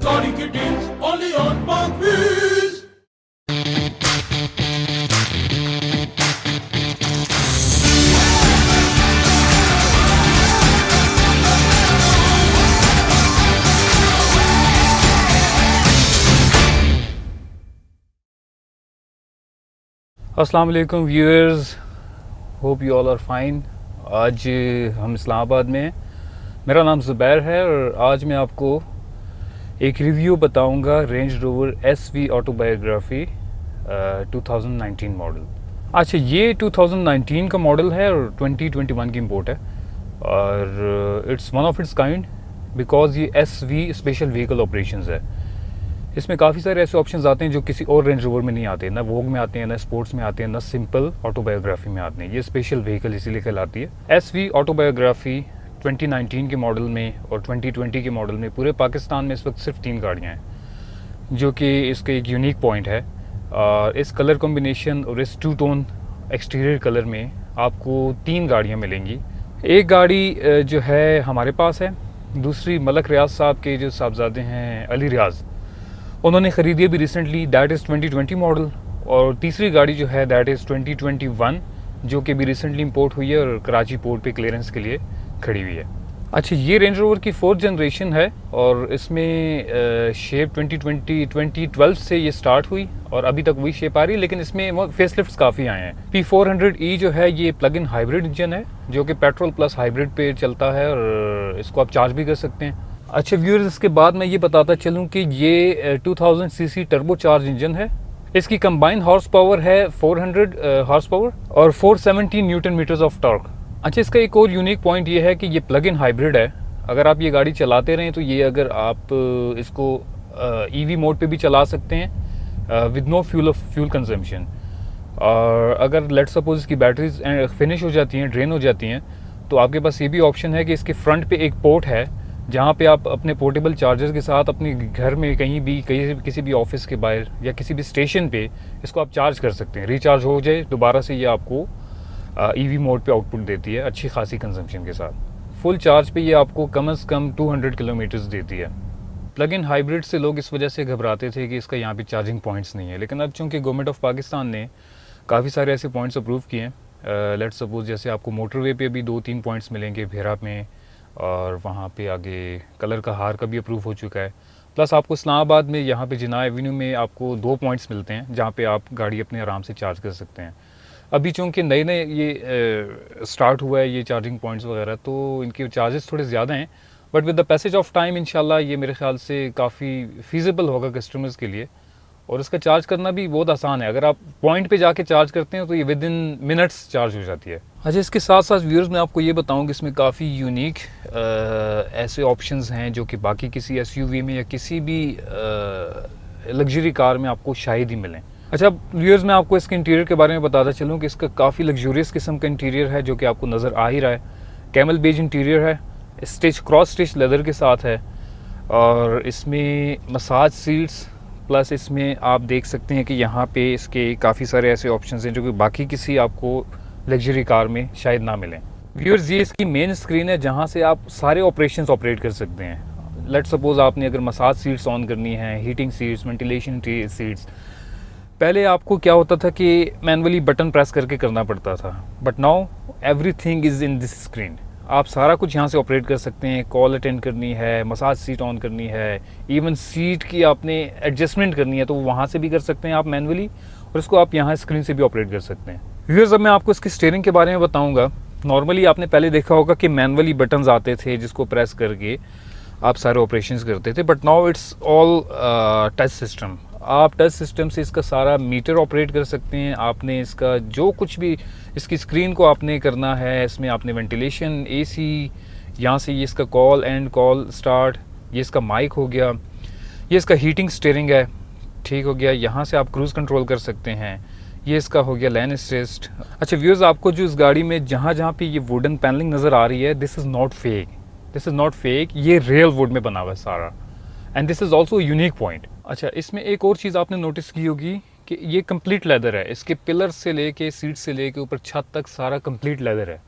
Gaudi Kittens, only on Parkwiz. अस्सलाम वालेकुम viewers, hope you all are fine. आज हम इस्लामाबाद में हैं। मेरा नाम ज़ुबैर है और आज मैं आपको एक रिव्यू बताऊंगा range rover SV autobiography 2019 model. अच्छा, ये 2019 का मॉडल है और 2021 की इम्पोर्ट है और it's one of its kind because ये SV स्पेशल व्हीकल ऑपरेशंस है। इसमें काफ़ी सारे ऐसे ऑप्शंस आते हैं जो किसी और रेंज रोवर में नहीं आते, ना वोग में आते हैं, ना स्पोर्ट्स में आते हैं, ना सिंपल ऑटोबायोग्राफी में आते हैं। ये स्पेशल व्हीकल इसीलिए कहलाती है। SV ऑटोबायोग्राफी 2019 के मॉडल में और 2020 के मॉडल में पूरे पाकिस्तान में इस वक्त सिर्फ 3 गाड़ियाँ हैं, जो कि इसका एक यूनिक पॉइंट है। और इस कलर कॉम्बिनेशन और इस 2 टोन एक्सटीरियर कलर में आपको 3 गाड़ियाँ मिलेंगी। एक गाड़ी जो है हमारे पास है, दूसरी मलक रियाज साहब के जो साहबजादे हैं अली रियाज, उन्होंने ख़रीदी है भी रिसेंटली, दैट इज़ 2020 मॉडल। और तीसरी गाड़ी जो है दैट इज़ 2021, जो कि भी रिसेंटली इंपोर्ट हुई है और कराची पोर्ट पे क्लियरेंस के लिए खड़ी हुई है। अच्छा, ये रेंज रोवर की 4th जनरेशन है और इसमें शेप 2012 से ये स्टार्ट हुई और अभी तक वही शेप आ रही है, लेकिन इसमें फेसलिफ्ट्स काफ़ी आए हैं। P400E जो है ये प्लग इन हाइब्रिड इंजन है जो कि पेट्रोल प्लस हाइब्रिड पे चलता है और इसको आप चार्ज भी कर सकते हैं। अच्छा व्यूअर्स, इसके बाद मैं ये बताता चलूँ कि ये 2000 सीसी टर्बो चार्ज इंजन है। इसकी कंबाइन हॉर्स पावर है 400 हॉर्स पावर और 470 न्यूटन मीटर्स ऑफ टॉर्क। अच्छा, इसका एक और यूनिक पॉइंट ये है कि ये प्लग इन हाइब्रिड है। अगर आप ये गाड़ी चलाते रहें तो ये अगर आप इसको EV मोड पे भी चला सकते हैं विद नो फ्यूल कंजम्पशन। और अगर लेट सपोज इसकी बैटरीज फिनिश हो जाती हैं, ड्रेन हो जाती हैं, तो आपके पास ये भी ऑप्शन है कि इसके फ्रंट पे एक पोर्ट है जहाँ पे आप अपने पोर्टेबल चार्जर के साथ अपने घर में कहीं भी किसी भी ऑफिस के बाहर या किसी भी स्टेशन पे इसको आप चार्ज कर सकते हैं। रिचार्ज हो जाए दोबारा से ये आपको EV मोड पे आउटपुट देती है अच्छी खासी कंजम्पशन के साथ। फुल चार्ज पे ये आपको कम से कम 200 किलोमीटर्स देती है। प्लग इन हाइब्रिड से लोग इस वजह से घबराते थे कि इसका यहाँ पे चार्जिंग पॉइंट्स नहीं है, लेकिन अब चूँकि गवर्नमेंट ऑफ पाकिस्तान ने काफ़ी सारे ऐसे पॉइंट्स अप्रूव किए हैं, लेट सपोज जैसे आपको मोटरवे पे भी 2-3 पॉइंट्स मिलेंगे भेरा में, और वहाँ पे आगे कलर का हार का भी अप्रूव हो चुका है। प्लस आपको इस्लामाबाद में यहाँ पे जिना एवेन्यू में आपको 2 पॉइंट्स मिलते हैं जहाँ पे आप गाड़ी अपने आराम से चार्ज कर सकते हैं। अभी चूँकि नए नए ये स्टार्ट हुआ है ये चार्जिंग पॉइंट्स वगैरह, तो इनके चार्जेस थोड़े ज़्यादा हैं, but with the passage of time इंशाल्लाह ये मेरे ख्याल से काफ़ी फ़ीज़िबल होगा कस्टमर्स के लिए। और इसका चार्ज करना भी बहुत आसान है। अगर आप पॉइंट पे जाके चार्ज करते हैं तो ये विद इन मिनट्स चार्ज हो जाती है। अच्छा, इसके साथ साथ व्यूअर्स मैं आपको ये बताऊं कि इसमें काफ़ी यूनिक ऐसे ऑप्शंस हैं जो कि बाकी किसी SUV में या किसी भी लग्जरी कार में आपको शायद ही मिलें। अच्छा व्यूअर्स, मैं आपको इसके इंटीरियर के बारे में बताता चलूँ कि इसका काफ़ी लग्जूरियस किस्म का इंटीरियर है जो कि आपको नज़र आ ही रहा है। कैमल बेज इंटीरियर है, स्टिच क्रॉस स्टिच लेदर के साथ है और इसमें मसाज सीट्स, प्लस इसमें आप देख सकते हैं कि यहाँ पे इसके काफ़ी सारे ऐसे ऑप्शंस हैं जो कि बाकी किसी आपको लग्जरी कार में शायद ना मिलें। व्यूअर्स, ये इसकी मेन स्क्रीन है जहाँ से आप सारे ऑपरेशंस ऑपरेट कर सकते हैं। लेट सपोज आपने अगर मसाज सीट्स ऑन करनी है, हीटिंग सीट्स, वेंटिलेशन सीट्स, पहले आपको क्या होता था कि मैनुअली बटन प्रेस करके करना पड़ता था, but now everything is in this screen. आप सारा कुछ यहाँ से ऑपरेट कर सकते हैं। कॉल अटेंड करनी है, मसाज सीट ऑन करनी है, इवन सीट की आपने एडजस्टमेंट करनी है तो वहाँ से भी कर सकते हैं आप मैनुअली, और इसको आप यहाँ स्क्रीन से भी ऑपरेट कर सकते हैं। व्यूअर्स, अब मैं आपको इसकी स्टीयरिंग के बारे में बताऊँगा। नॉर्मली आपने पहले देखा होगा कि मैनुअली बटन्स आते थे जिसको प्रेस करके आप सारे ऑपरेशंस करते थे, but now it's all touch system. आप टच सिस्टम से इसका सारा मीटर ऑपरेट कर सकते हैं। आपने इसका जो कुछ भी इसकी स्क्रीन को आपने करना है, इसमें आपने वेंटिलेशन, AC, यहाँ से ये इसका कॉल एंड कॉल स्टार्ट, ये इसका माइक हो गया, ये इसका हीटिंग स्टीयरिंग है, ठीक हो गया। यहाँ से आप क्रूज़ कंट्रोल कर सकते हैं, ये इसका हो गया लेन असिस्ट। अच्छा व्यूअर्स, आपको जो इस गाड़ी में जहाँ जहाँ पे ये वुडन पैनलिंग नज़र आ रही है, this is not fake, this is not fake, ये रियल वुड में बना हुआ है सारा, and this is also unique point. अच्छा, इसमें एक और चीज़ आपने नोटिस की होगी कि ये कंप्लीट लेदर है। इसके पिलर से लेके सीट से लेके ऊपर छत तक सारा कंप्लीट लेदर है।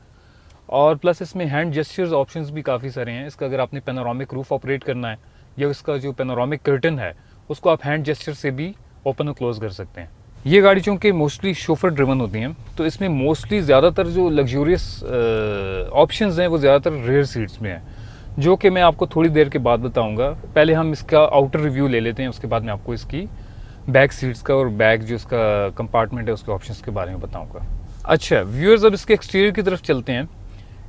और प्लस इसमें हैंड जेस्चर्स ऑप्शंस भी काफ़ी सारे हैं। इसका अगर आपने पेनोरामिक रूफ ऑपरेट करना है या इसका जो पेनोरामिक कर्टन है उसको आप हैंड जेस्चर से भी ओपन और क्लोज़ कर सकते हैं। ये गाड़ी चूँकि मोस्टली शोफर ड्रिवन होती हैं, तो इसमें मोस्टली ज़्यादातर जो लग्जूरियस ऑप्शंस हैं वो ज़्यादातर रेयर सीट्स में हैं, जो कि मैं आपको थोड़ी देर के बाद बताऊंगा। पहले हम इसका आउटर रिव्यू ले लेते हैं, उसके बाद मैं आपको इसकी बैक सीट्स का और बैक जो इसका कंपार्टमेंट है उसके ऑप्शंस के बारे में बताऊंगा। अच्छा व्यूअर्स, अब इसके एक्सटीरियर की तरफ चलते हैं।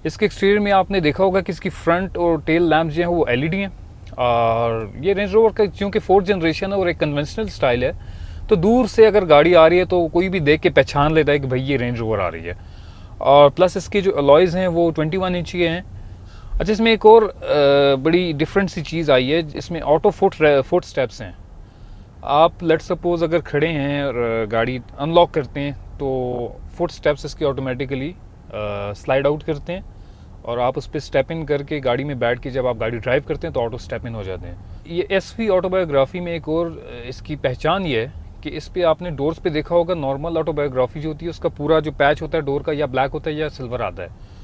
इसके एक्सटीरियर में आपने देखा होगा कि इसकी फ्रंट और टेल लैम्प जो हैं वो LED हैं, और ये रेंज रोवर का चूँकि 4th जनरेशन है और एक कन्वेंशनल स्टाइल है, तो दूर से अगर गाड़ी आ रही है तो कोई भी देख के पहचान लेता है कि भाई ये रेंज रोवर आ रही है। और प्लस इसके जो अलॉयज़ हैं वो 21 इंच के हैं। अच्छा, इसमें एक और बड़ी डिफरेंट सी चीज़ आई है, इसमें ऑटो फुट स्टेप्स हैं। आप लेट सपोज अगर खड़े हैं और गाड़ी अनलॉक करते हैं तो फुट स्टेप्स इसके ऑटोमेटिकली स्लाइड आउट करते हैं, और आप उस पर स्टेप इन करके गाड़ी में बैठ के जब आप गाड़ी ड्राइव करते हैं तो ऑटो स्टेप इन हो जाते हैं। ये SV ऑटोबायोग्राफी में एक और इसकी पहचान ये है कि इस पर आपने डोर्स पे देखा होगा, नॉर्मल ऑटोबायोग्राफी जो होती है उसका पूरा जो पैच होता है डोर का या ब्लैक होता है या सिल्वर आता है।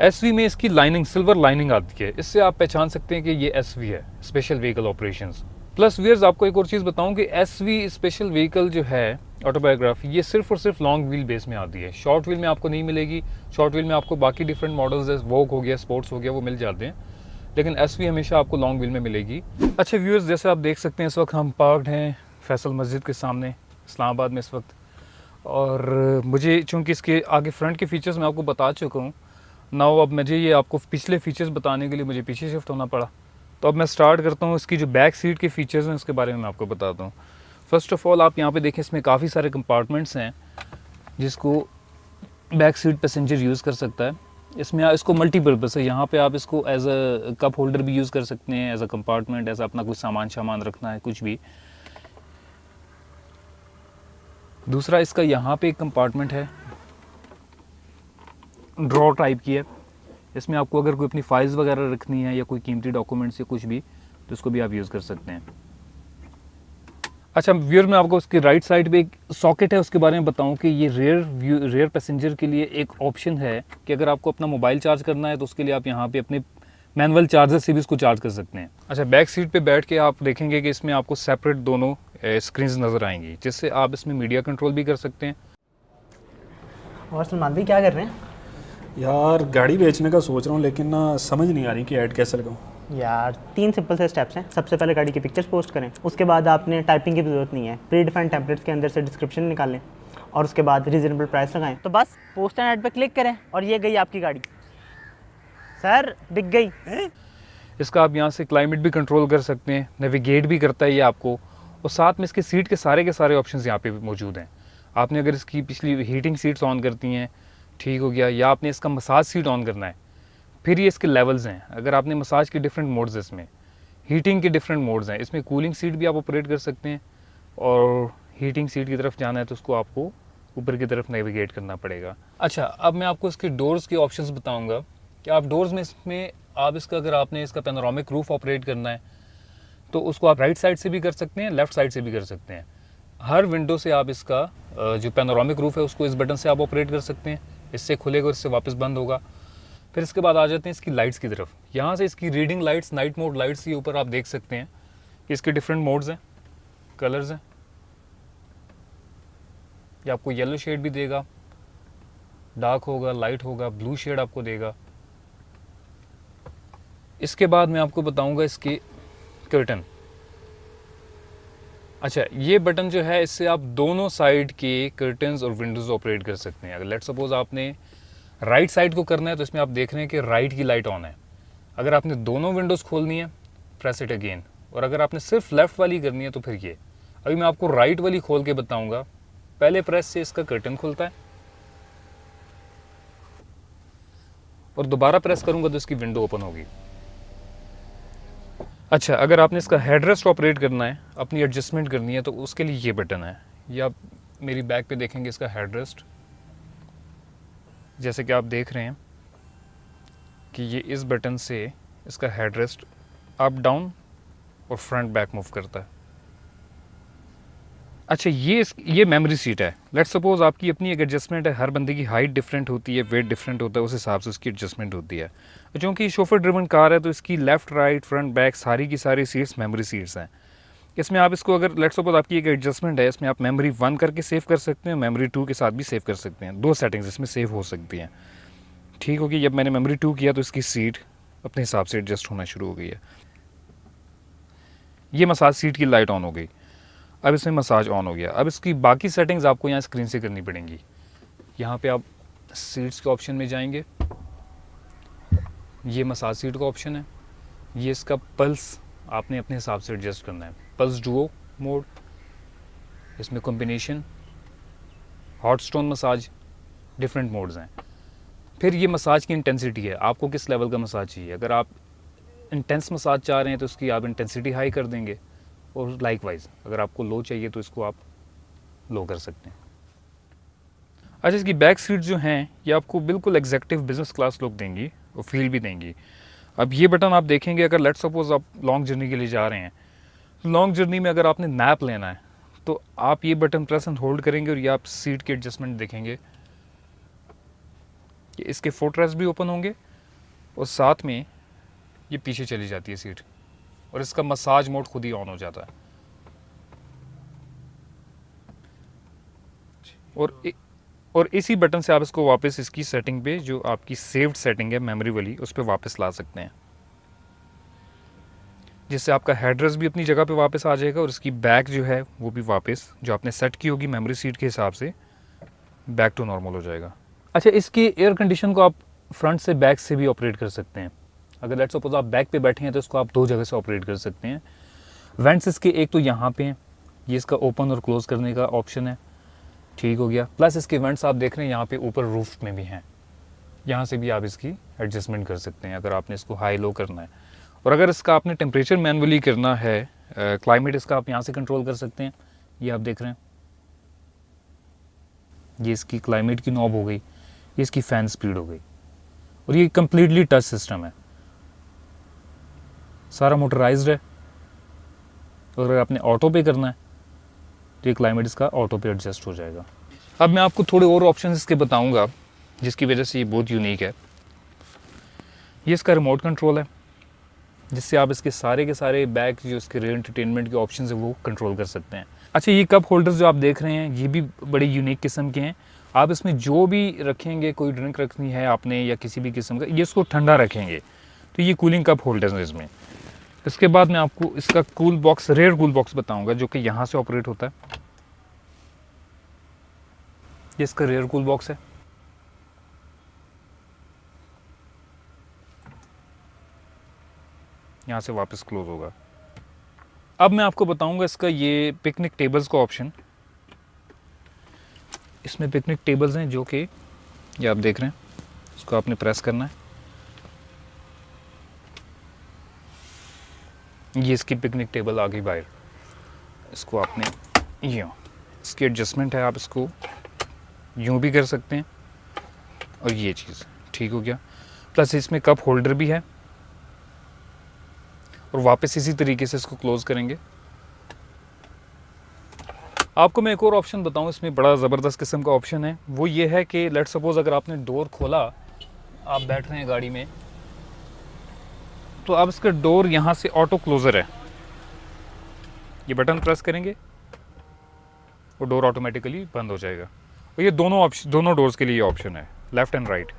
SV में इसकी लाइनिंग सिल्वर लाइनिंग आती है, इससे आप पहचान सकते हैं कि ये SV है, special vehicle operations. Plus viewers, आपको एक और चीज़ बताऊं कि SV स्पेशल व्हीकल जो है ऑटोबायोग्राफी, ये सिर्फ और सिर्फ लॉन्ग व्हील बेस में आती है, शॉर्ट व्हील में आपको नहीं मिलेगी। शॉर्ट व्हील में आपको बाकी डिफरेंट मॉडल्स है, वोक हो गया, स्पोर्ट्स हो गया, वो मिल जाते हैं, लेकिन SV हमेशा आपको लॉन्ग व्हील में मिलेगी। अच्छा व्यूअर्स, जैसे आप देख सकते हैं इस वक्त हम पार्क्ड हैं फैसल मस्जिद के सामने इस्लामाबाद में इस वक्त, और मुझे चूँकि इसके आगे फ्रंट के फीचर्स मैं आपको बता चुका हूँ नाउ, अब मुझे ये आपको पिछले फीचर्स बताने के लिए मुझे पीछे शिफ्ट होना पड़ा। तो अब मैं स्टार्ट करता हूँ, इसकी जो बैक सीट के फीचर्स हैं उसके बारे में मैं आपको बताता हूँ। फर्स्ट ऑफ ऑल आप यहाँ पे देखें, इसमें काफ़ी सारे कंपार्टमेंट्स हैं जिसको बैक सीट पैसेंजर यूज़ कर सकता है। इसमें इसको मल्टीपर्पज़ है, यहाँ पे आप इसको एज अ कप होल्डर भी यूज़ कर सकते हैं, एज अ कंपार्टमेंट, एज अपना कुछ सामान रखना है कुछ भी। दूसरा, इसका यहाँ पे एक कंपार्टमेंट है, ड्रॉ टाइप की है, इसमें आपको अगर कोई अपनी फाइल्स वगैरह रखनी है या कोई कीमती डॉक्यूमेंट्स या कुछ भी, तो इसको भी आप यूज़ कर सकते हैं। अच्छा व्यूअर, मैं आपको उसके राइट साइड पे एक सॉकेट है उसके बारे में बताऊं कि ये रेयर पैसेंजर के लिए एक ऑप्शन है कि अगर आपको अपना मोबाइल चार्ज करना है तो उसके लिए आप यहाँ पे अपने मैनुअल चार्जर से भी इसको चार्ज कर सकते हैं। अच्छा, बैक सीट पे बैठ के आप देखेंगे कि इसमें आपको सेपरेट दोनों स्क्रीन्स नज़र आएंगी, जिससे आप इसमें मीडिया कंट्रोल भी कर सकते हैं। और सलमान भाई क्या कर रहे हैं? यार गाड़ी बेचने का सोच रहा हूँ, लेकिन ना समझ नहीं आ रही कि ऐड कैसे लगाऊँ। यार 3 सिंपल से स्टेप्स हैं। सबसे पहले गाड़ी की पिक्चर्स पोस्ट करें, उसके बाद आपने टाइपिंग की भी जरूरत नहीं है, प्री डिफाइंड टेम्पलेट्स के अंदर से डिस्क्रिप्शन निकालें, और उसके बाद रीजनेबल प्राइस लगाएं। तो बस पोस्ट एंड ऐड पे क्लिक करें और ये गई आपकी गाड़ी। सर बिक गई। इसका आप यहाँ से क्लाइमेट भी कंट्रोल कर सकते हैं, नेविगेट भी करता है ये आपको, और साथ में इसके सीट के सारे ऑप्शंस यहाँ पे भी मौजूद हैं। आपने अगर इसकी पिछली हीटिंग सीट्स ऑन करती हैं, ठीक हो गया, या आपने इसका मसाज सीट ऑन करना है, फिर ये इसके लेवल्स हैं। अगर आपने मसाज के डिफरेंट मोड्स, इसमें हीटिंग के डिफरेंट मोड्स हैं, इसमें कूलिंग सीट भी आप ऑपरेट कर सकते हैं, और हीटिंग सीट की तरफ जाना है तो उसको आपको ऊपर की तरफ नेविगेट करना पड़ेगा। अच्छा, अब मैं आपको इसके डोर्स के ऑप्शंस बताऊंगा कि आप डोर्स में इसमें आप इसका अगर आपने इसका पैनोरामिक रूफ ऑपरेट करना है तो उसको आप राइट साइड से भी कर सकते हैं, लेफ्ट साइड से भी कर सकते हैं। हर विंडो से आप इसका जो पैनोरामिक रूफ है उसको इस बटन से आप ऑपरेट कर सकते हैं, इससे खुलेगा और इससे वापस बंद होगा। फिर इसके बाद आ जाते हैं इसकी लाइट्स की तरफ। यहाँ से इसकी reading lights, night mode lights के ऊपर आप देख सकते हैं कि इसके डिफरेंट मोड्स हैं, कलर्स हैं। ये आपको येलो शेड भी देगा, डार्क होगा, लाइट होगा, ब्लू शेड आपको देगा। इसके बाद मैं आपको बताऊंगा इसके कर्टन। अच्छा, ये बटन जो है इससे आप दोनों साइड के कर्टन्स और विंडोज़ ऑपरेट कर सकते हैं। अगर लेट सपोज आपने राइट साइड को करना है तो इसमें आप देख रहे हैं कि राइट की लाइट ऑन है। अगर आपने दोनों विंडोज़ खोलनी है, प्रेस इट अगेन, और अगर आपने सिर्फ लेफ़्ट वाली करनी है तो फिर ये। अभी मैं आपको राइट वाली खोल के बताऊंगा। पहले प्रेस से इसका कर्टन खुलता है, और दोबारा प्रेस करूंगा तो इसकी विंडो ओपन होगी। अच्छा, अगर आपने इसका हेडरेस्ट ऑपरेट करना है, अपनी एडजस्टमेंट करनी है, तो उसके लिए ये बटन है। ये आप मेरी बैक पे देखेंगे इसका हेडरेस्ट, जैसे कि आप देख रहे हैं कि ये इस बटन से इसका हेडरेस्ट अप डाउन और फ्रंट बैक मूव करता है। अच्छा, ये मेमोरी सीट है। लेट्स सपोज आपकी अपनी एक एडजस्टमेंट है, हर बंदे की हाइट डिफरेंट होती है, वेट डिफरेंट होता है, उस हिसाब से उसकी एडजस्टमेंट होती है। क्योंकि शोफर ड्रिवन कार है तो इसकी लेफ़्ट राइट फ्रंट बैक सारी की सारी सीट्स मेमोरी सीट्स हैं। इसमें आप इसको अगर लेट्स सपोज आपकी एक एडजस्टमेंट है, इसमें आप मेमोरी 1 करके सेव कर सकते हैं, मेमोरी 2 के साथ भी सेव कर सकते हैं। 2 सेटिंग्स इसमें सेव हो सकती हैं। ठीक होगी। जब मैंने मेमोरी 2 किया तो इसकी सीट अपने हिसाब से एडजस्ट होना शुरू हो गई है। ये मसाज सीट की लाइट ऑन हो गई, अब इसमें मसाज ऑन हो गया। अब इसकी बाकी सेटिंग्स आपको यहाँ स्क्रीन से करनी पड़ेंगी। यहाँ पे आप सीट्स के ऑप्शन में जाएंगे, ये मसाज सीट का ऑप्शन है, ये इसका पल्स आपने अपने हिसाब से एडजस्ट करना है। पल्स डुओ मोड, इसमें combination, hot stone massage, different modes हैं। फिर ये मसाज की इंटेंसिटी है, आपको किस लेवल का मसाज चाहिए। अगर आप इंटेंस मसाज चाह रहे हैं तो इसकी आप इंटेंसिटी हाई कर देंगे, और लाइकवाइज अगर आपको लो चाहिए तो इसको आप लो कर सकते हैं। अच्छा, इसकी बैक सीट जो हैं ये आपको बिल्कुल एग्जेक्टिव बिजनेस क्लास लुक देंगी और फील भी देंगी। अब ये बटन आप देखेंगे, अगर लेट्स सपोज आप लॉन्ग जर्नी के लिए जा रहे हैं, लॉन्ग जर्नी में अगर आपने नैप लेना है तो आप ये बटन प्रेस एंड होल्ड करेंगे और ये आप सीट के एडजस्टमेंट देखेंगे कि इसके फुटरेस्ट भी ओपन होंगे और साथ में ये पीछे चली जाती है सीट, और इसका मसाज मोड खुद ही ऑन हो जाता है। और इसी बटन से आप इसको वापस इसकी सेटिंग पे, जो आपकी सेव्ड सेटिंग है मेमोरी वाली, उस पर वापस ला सकते हैं, जिससे आपका हेडरेस्ट भी अपनी जगह पे वापस आ जाएगा और इसकी बैक जो है वो भी वापस जो आपने सेट की होगी मेमोरी सीट के हिसाब से बैक टू नॉर्मल हो जाएगा। अच्छा, इसकी एयर कंडीशन को आप फ्रंट से बैक से भी ऑपरेट कर सकते हैं। अगर लेट्स सपोज आप बैक पे बैठे हैं तो इसको आप 2 जगह से ऑपरेट कर सकते हैं। वेंट्स इसके एक तो यहाँ पे हैं, ये इसका ओपन और क्लोज करने का ऑप्शन है। ठीक हो गया। प्लस इसके वेंट्स आप देख रहे हैं यहाँ पे ऊपर रूफ में भी हैं, यहाँ से भी आप इसकी एडजस्टमेंट कर सकते हैं अगर आपने इसको हाई लो करना है। और अगर इसका आपने टेम्परेचर मैनुअली करना है, क्लाइमेट इसका आप यहाँ से कंट्रोल कर सकते हैं। ये आप देख रहे हैं, ये इसकी क्लाइमेट की नॉब हो गई, ये इसकी फ़ैन स्पीड हो गई, और ये कम्प्लीटली टच सिस्टम है, सारा मोटराइज्ड है। और अगर आपने ऑटो पे करना है तो ये क्लाइमेट इसका ऑटो पे एडजस्ट हो जाएगा। अब मैं आपको थोड़े और ऑप्शंस इसके बताऊंगा जिसकी वजह से ये बहुत यूनिक है। ये इसका रिमोट कंट्रोल है, जिससे आप इसके सारे के सारे बैक जो इसके रेयर एंटरटेनमेंट के ऑप्शन है वो कंट्रोल कर सकते हैं। अच्छा, ये कप होल्डर्स जो आप देख रहे हैं ये भी बड़े यूनिक किस्म के हैं। आप इसमें जो भी रखेंगे, कोई ड्रिंक रखनी है आपने या किसी भी किस्म का, ये इसको ठंडा रखेंगे, तो ये कूलिंग कप होल्डर्स हैं इसमें। इसके बाद मैं आपको इसका cool box, rare cool box बताऊंगा जो कि यहाँ से ऑपरेट होता है। ये इसका रेयर कूल बॉक्स है। यहाँ से वापस क्लोज होगा। अब मैं आपको बताऊंगा इसका ये पिकनिक टेबल्स का ऑप्शन। इसमें पिकनिक टेबल्स हैं जो कि ये आप देख रहे हैं, इसको आपने प्रेस करना है, ये इसकी पिकनिक टेबल आ गई बाहर। इसको आपने यूँ, इसकी एडजस्टमेंट है, आप इसको यूँ भी कर सकते हैं, और ये चीज़ ठीक हो गया। प्लस इसमें कप होल्डर भी है, और वापस इसी तरीके से इसको क्लोज़ करेंगे। आपको मैं एक और ऑप्शन बताऊं, इसमें बड़ा ज़बरदस्त किस्म का ऑप्शन है। वो ये है कि लेट्स सपोज अगर आपने डोर खोला, आप बैठ रहे हैं गाड़ी में, तो अब इसका डोर यहाँ से ऑटो क्लोज़र है, ये बटन प्रेस करेंगे और डोर ऑटोमेटिकली बंद हो जाएगा। और ये दोनों डोर्स के लिए ये ऑप्शन है, लेफ़्ट एंड राइट।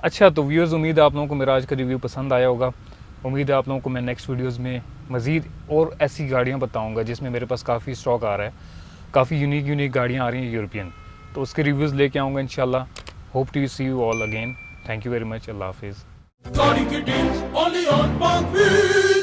अच्छा, तो व्यूअर्स, उम्मीद है आप लोगों को मेरा आज का रिव्यू पसंद आया होगा। उम्मीद है आप लोगों को मैं नेक्स्ट वीडियोस में मज़ीद और ऐसी गाड़ियाँ बताऊँगा जिसमें मेरे पास काफ़ी स्टॉक आ रहा है, काफ़ी यूनिक गाड़ियाँ आ रही हैं यूरोपियन, तो उसके रिव्यूज़ लेके आऊँगा इंशाल्लाह। Hope to see you all again. Thank you very much. अल्लाह हाफिज़। Gaudi Kittens, only on Parkville.